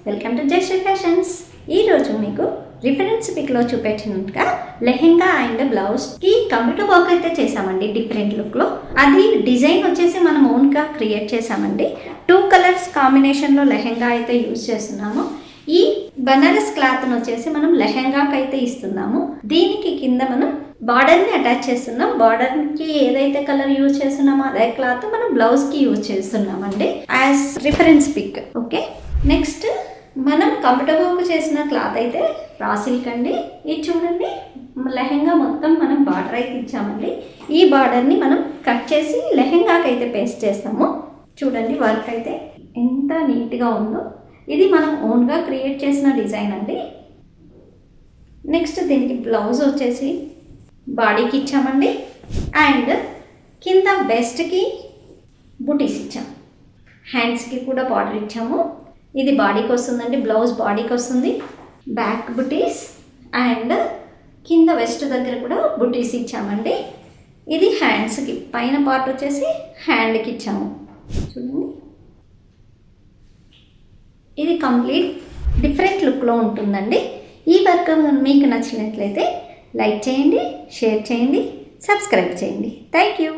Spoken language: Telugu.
Welcome to Jayashree fashions. ఈరోజు మీకు రిఫరెన్స్ పిక్లో చూపించినట్టుగా లెహెంగా అండ్ బ్లౌజ్కి కంప్యూటర్ వర్క్ అయితే చేసామండి. డిఫరెంట్ లుక్లో అది డిజైన్ వచ్చేసి మనం ఓన్గా క్రియేట్ చేసామండి. 2 కలర్స్ కాంబినేషన్లో లెహెంగా అయితే యూజ్ చేస్తున్నాము. ఈ బనారస్ క్లాత్ను వచ్చేసి మనం లెహెంగాకి అయితే ఇస్తున్నాము. దీనికి కింద మనం బార్డర్ని అటాచ్ చేస్తున్నాం. బార్డర్కి ఏదైతే కలర్ యూజ్ చేస్తున్నామో అదే క్లాత్ మనం బ్లౌజ్కి యూజ్ చేస్తున్నామండి as reference pic. Okay, next మనం కంప్యూటర్ వర్క్ చేసిన క్లాత్ అయితే రా సిల్క్ అండి. ఇది చూడండి, లెహెంగా మొత్తం మనం బార్డర్ అయితే ఇచ్చామండి. ఈ బార్డర్ని మనం కట్ చేసి లెహెంగాకి అయితే పేస్ట్ చేస్తాము. చూడండి వర్క్ అయితే ఎంత నీట్గా ఉందో. ఇది మనం ఓన్గా క్రియేట్ చేసిన డిజైన్ అండి. నెక్స్ట్ దీనికి బ్లౌజ్ వచ్చేసి బాడీకి ఇచ్చామండి అండ్ కింద వెస్ట్కి బుటీస్ ఇచ్చాము. హ్యాండ్స్కి కూడా బార్డర్ ఇచ్చాము. ఇది బాడీకి వస్తుందండి, బ్లౌజ్ బాడీకి వస్తుంది. బ్యాక్ బుటీస్ అండ్ కింద వెస్ట్ దగ్గర కూడా బుటీస్ ఇచ్చామండి. ఇది హ్యాండ్స్కి, పైన పార్ట్ వచ్చేసి హ్యాండ్కి ఇచ్చాము. చూడండి, ఇది కంప్లీట్ డిఫరెంట్ లుక్లో ఉంటుందండి. ఈ వర్క్ మీకు నచ్చినట్లయితే లైక్ చేయండి, షేర్ చేయండి, సబ్స్క్రైబ్ చేయండి. Thank you.